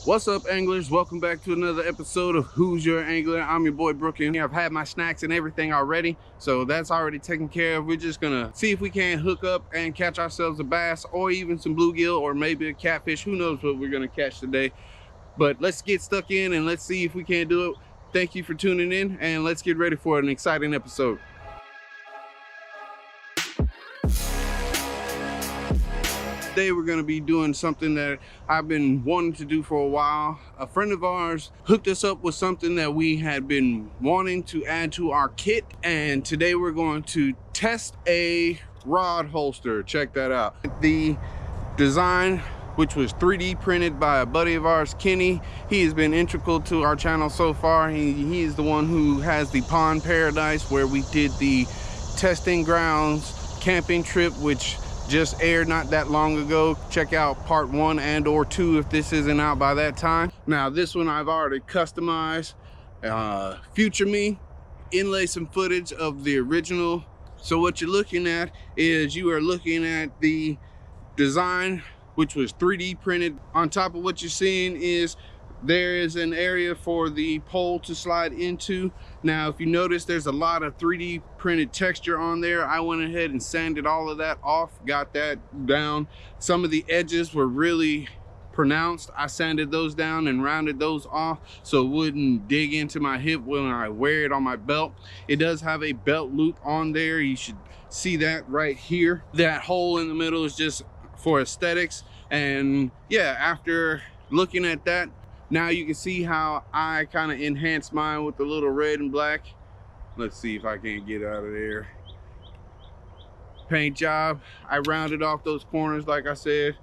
What's up, anglers? Welcome back to another episode of Who's Your Angler. I'm your boy Brooklyn. I've had my snacks and everything already, so that's already taken care of. We're just gonna see if we can hook up and catch ourselves a bass or even some bluegill or maybe a catfish. Who knows what we're gonna catch today. But let's get stuck in and let's see if we can do it. Thank you for tuning in, and let's get ready for an exciting episode. Today we're going to be doing something that I've been wanting to do for a while. A friend of ours hooked us up with something that we had been wanting to add to our kit, and today we're going to test a rod holster. Check that out. The design, which was 3D printed by a buddy of ours, Kenny. He has been integral to our channel so far. He is the one who has the Pond Paradise, where we did the testing grounds camping trip, which just aired not that long ago. Check out part 1 and or 2 if this isn't out by that time. Now this one I've already customized. Future me inlay some footage of the original. So what you're looking at is you are looking at the design, which was 3D printed. On top of what you're seeing is there is an area for the pole to slide into. Now, if you notice, there's a lot of 3D printed texture on there. I went ahead and sanded all of that off, got that down. Some of the edges were really pronounced. I sanded those down and rounded those off so it wouldn't dig into my hip when I wear it on my belt. It does have a belt loop on there. You should see that right here. That hole in the middle is just for aesthetics. And yeah, after looking at that, now you can see how I kind of enhanced mine with the little red and black. Let's see if I can get out of there. Paint job, I rounded off those corners like I said.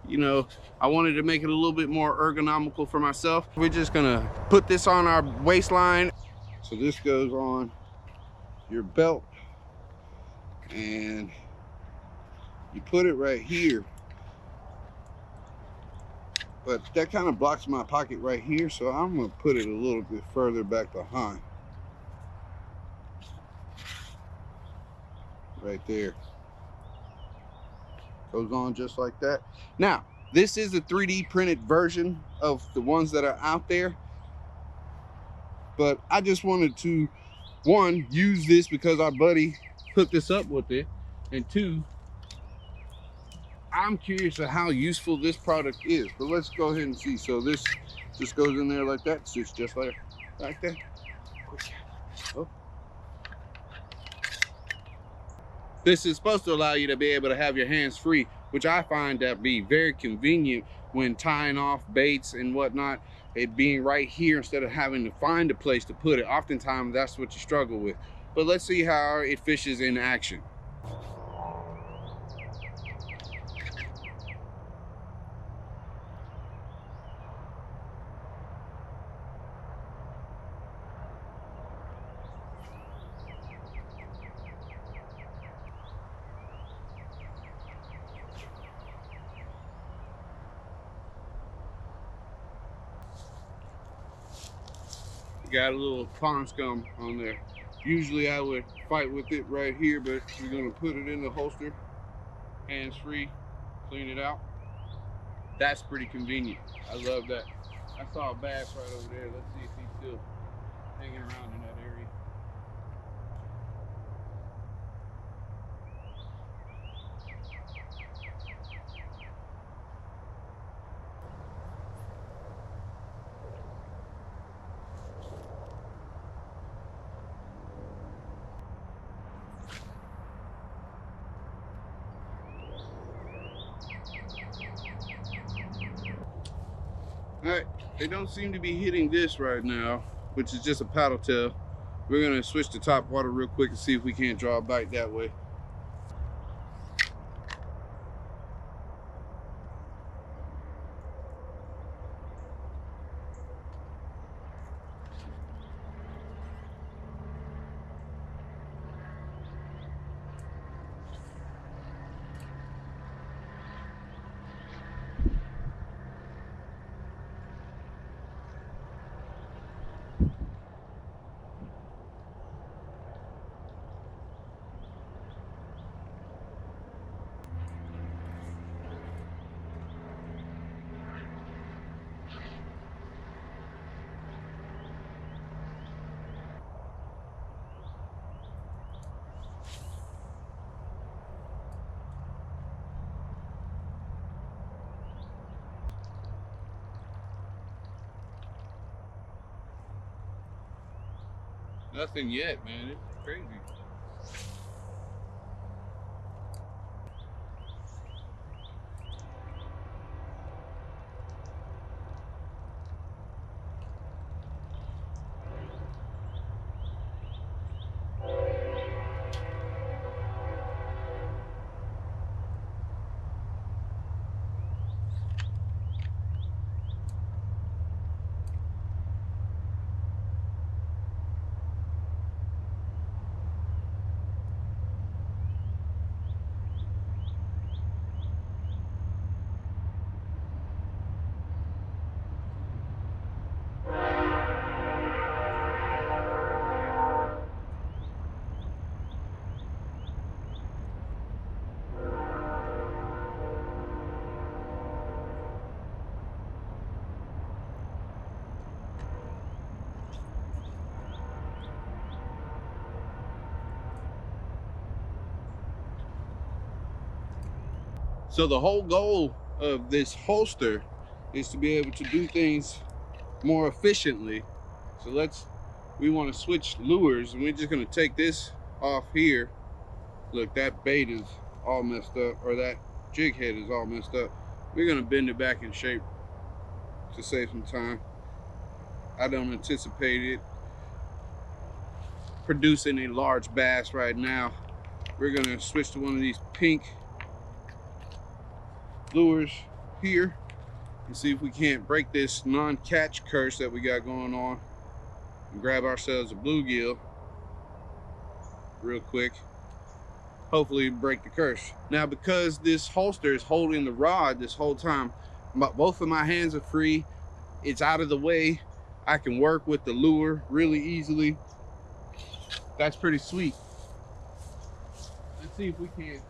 You know, I wanted to make it a little bit more ergonomical for myself. We're just gonna put this on our waistline. So this goes on your belt and you put it right here. But that kind of blocks my pocket right here, so I'm gonna put it a little bit further back behind. Right there. Goes on just like that. Now, this is a 3D printed version of the ones that are out there. But I just wanted to, one, use this because our buddy hooked us up with it. And two, I'm curious of how useful this product is. But let's go ahead and see. So this just goes in there like that. Sits just like that. Oh. This is supposed to allow you to be able to have your hands free, which I find that be very convenient when tying off baits and whatnot. It being right here instead of having to find a place to put it. Oftentimes that's what you struggle with. But let's see how it fishes in action. Got a little pond scum on there. Usually I would fight with it right here, but we're gonna put it in the holster, hands free, clean it out. That's pretty convenient. I love that. I saw a bass right over there. Let's see if he's still hanging around in that area. All right, they don't seem to be hitting this right now, which is just a paddle tail. We're gonna switch to top water real quick and see if we can't draw a bite that way. Nothing yet, man. It's crazy. So the whole goal of this holster is to be able to do things more efficiently. So we want to switch lures, and we're just going to take this off here. Look, that bait is all messed up, or that jig head is all messed up. We're going to bend it back in shape to save some time. I don't anticipate it producing a large bass right now. We're going to switch to one of these pink lures here and see if we can't break this non-catch curse that we got going on and grab ourselves a bluegill real quick. Hopefully break the curse. Now, because this holster is holding the rod this whole time, both of my hands are free. It's out of the way. I can work with the lure really easily. That's pretty sweet. Let's see if we can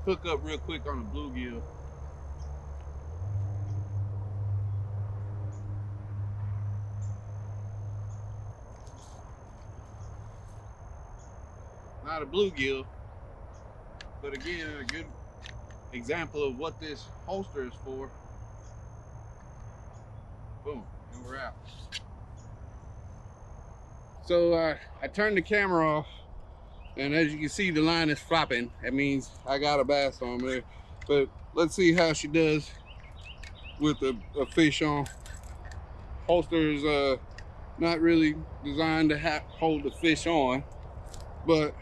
hook up real quick on a bluegill. Not a bluegill, but again, a good example of what this holster is for. Boom, and we're out. So I turned the camera off, and as you can see, the line is flopping. That means I got a bass on there. But let's see how she does with a fish on. Holster is not really designed to hold the fish on, but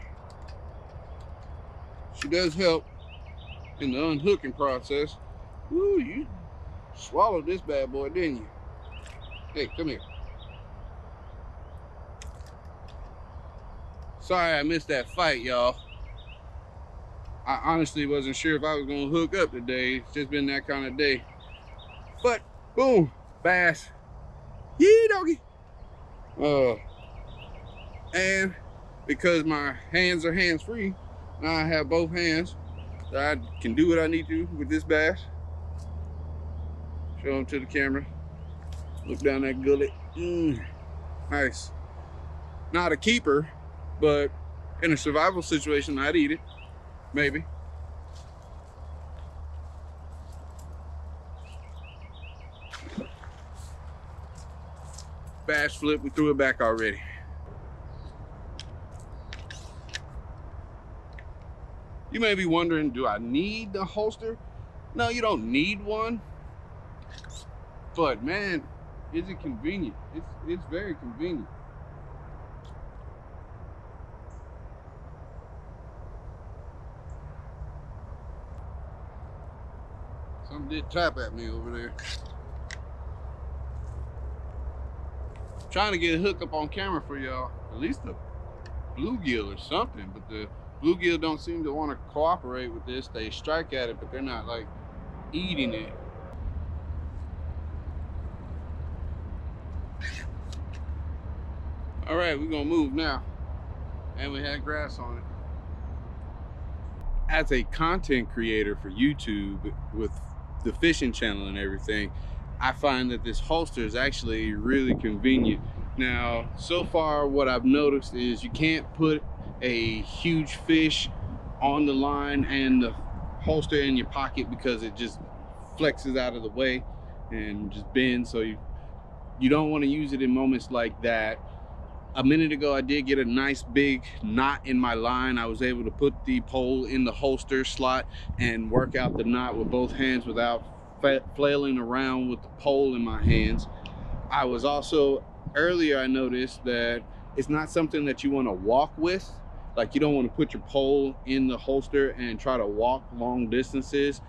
she does help in the unhooking process. Ooh, you swallowed this bad boy, didn't you? Hey, come here. Sorry I missed that fight, y'all. I honestly wasn't sure if I was gonna hook up today. It's just been that kind of day. But boom, bass. Yee doggy. And because my hands are hands-free, now I have both hands, so I can do what I need to with this bass. Show them to the camera. Look down that gullet. Nice. Not a keeper, but in a survival situation, I'd eat it. Maybe. Bass flip, we threw it back already. You may be wondering, do I need the holster? No, you don't need one. But man, is it convenient? It's very convenient. Something did tap at me over there. Trying to get a hook up on camera for y'all. At least a bluegill or something, but the bluegill don't seem to want to cooperate with this. They strike at it, but they're not like eating it. All right, we're gonna move now. And we had grass on it. As a content creator for YouTube with the fishing channel and everything, I find that this holster is actually really convenient. Now, so far what I've noticed is you can't put a huge fish on the line and the holster in your pocket because it just flexes out of the way and just bends. So you don't want to use it in moments like that. A minute ago, I did get a nice big knot in my line. I was able to put the pole in the holster slot and work out the knot with both hands without flailing around with the pole in my hands. I was also, earlier I noticed that it's not something that you want to walk with. Like, you don't want to put your pole in the holster and try to walk long distances.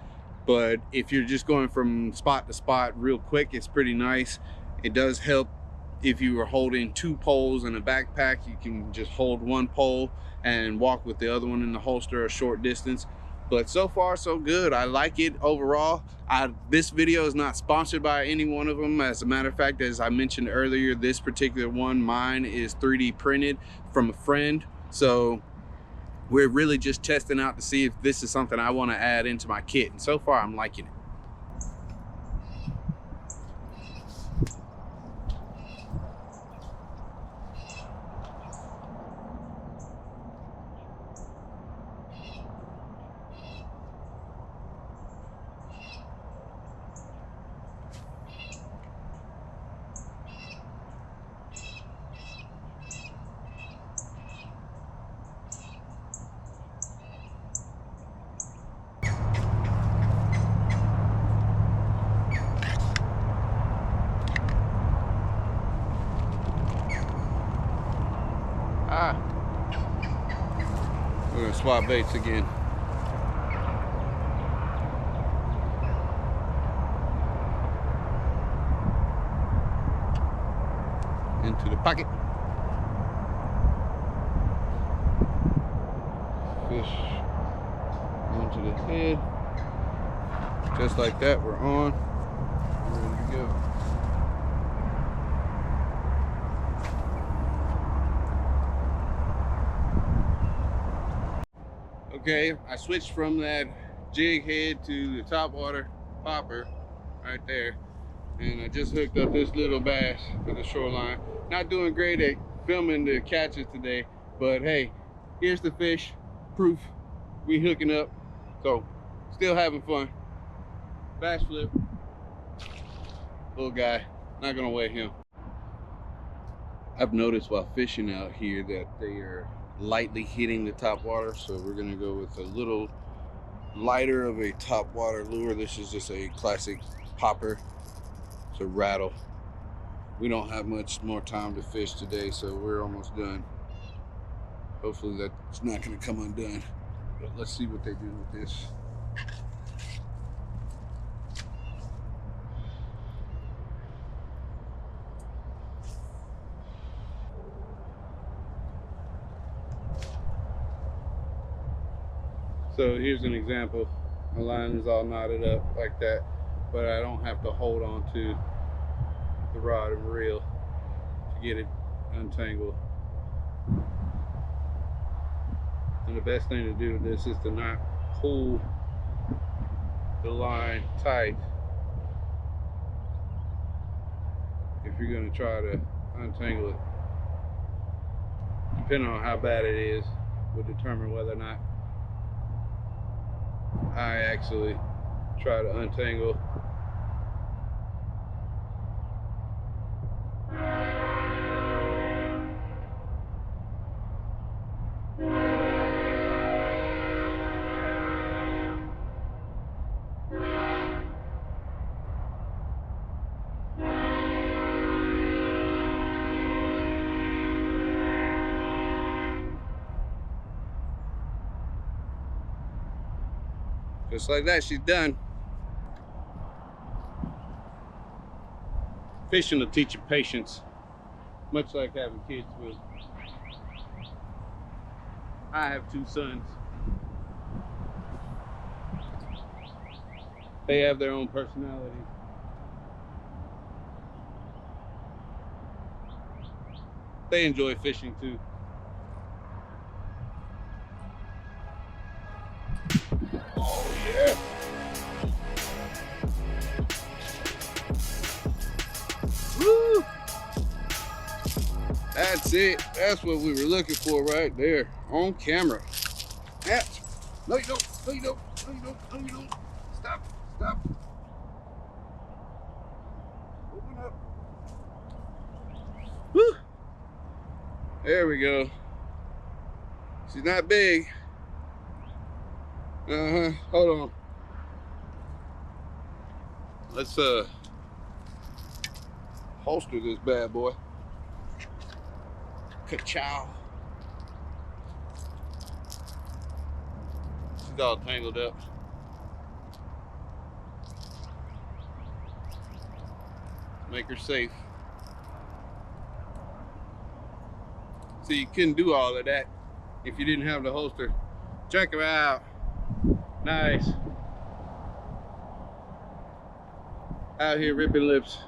But if you're just going from spot to spot real quick, it's pretty nice. It does help if you were holding two poles in a backpack. You can just hold one pole and walk with the other one in the holster a short distance. But so far so good. I like it overall. This video is not sponsored by any one of them. As a matter of fact, as I mentioned earlier, this particular one, mine, is 3D printed from a friend. So we're really just testing out to see if this is something I want to add into my kit. And so far I'm liking it. We're gonna swap baits again. Into the pocket. Fish onto the head. Just like that, we're on. We're ready to go. Okay, I switched from that jig head to the top water popper right there, and I just hooked up this little bass to the shoreline. Not doing great at filming the catches today, but hey, here's the fish, proof we hooking up. So still having fun. Bass flip, little guy, not gonna weigh him. I've noticed while fishing out here that they are lightly hitting the top water, so we're gonna go with a little lighter of a top water lure. This is just a classic popper. It's a rattle. We don't have much more time to fish today, so we're almost done. Hopefully that's not gonna come undone, but let's see what they do with this. So here's an example. My line is all knotted up like that, but I don't have to hold on to the rod and reel to get it untangled. And the best thing to do with this is to not pull the line tight if you're going to try to untangle it. Depending on how bad it is will determine whether or not I actually try to untangle. Just like that, she's done. Fishing will teach you patience, much like having kids will. I have two sons. They have their own personality. They enjoy fishing too. Oh yeah. Woo! That's it. That's what we were looking for right there on camera. Catch. No, you don't. No, you don't. No, you don't. No, you don't. Stop. Stop. Open up. Woo! There we go. She's not big. Hold on. Let's holster this bad boy. Ka-chow. She's all tangled up. Make her safe. See, you couldn't do all of that if you didn't have the holster. Check her out. Nice. Out here ripping lips.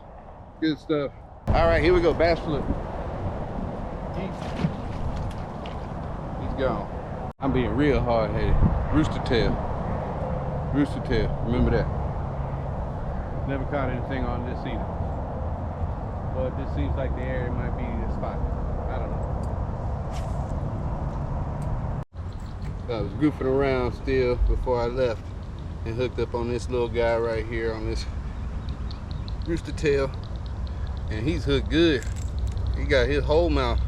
Good stuff. All right, here we go. Bass flip. He's gone. I'm being real hard-headed. Rooster tail. Rooster tail. Remember that. Never caught anything on this either. But this seems like the area might be the spot. I don't know. I was goofing around still before I left and hooked up on this little guy right here on this rooster tail, and he's hooked good. He got his whole mouth,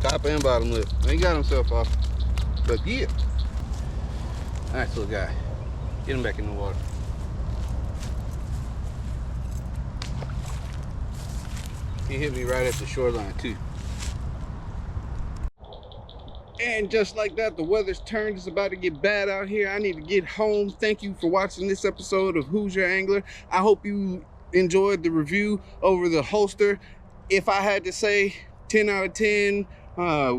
top and bottom lip. He got himself off, but yeah, nice little guy. Get him back in the water. He hit me right at the shoreline too. And just like that, the weather's turned. It's about to get bad out here. I need to get home. Thank you for watching this episode of Who's Your Angler. I hope you enjoyed the review over the holster. If I had to say 10 out of 10,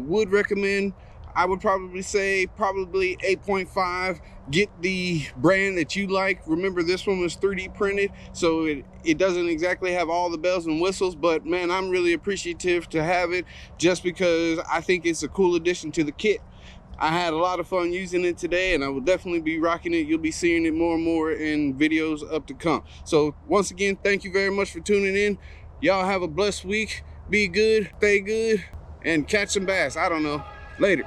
would recommend, I would probably say probably 8.5. Get the brand that you like. Remember, this one was 3D printed, so it doesn't exactly have all the bells and whistles, but man, I'm really appreciative to have it just because I think it's a cool addition to the kit. I had a lot of fun using it today, and I will definitely be rocking it. You'll be seeing it more and more in videos up to come. So once again, thank you very much for tuning in. Y'all have a blessed week. Be good, stay good, and catch some bass. I don't know. Later.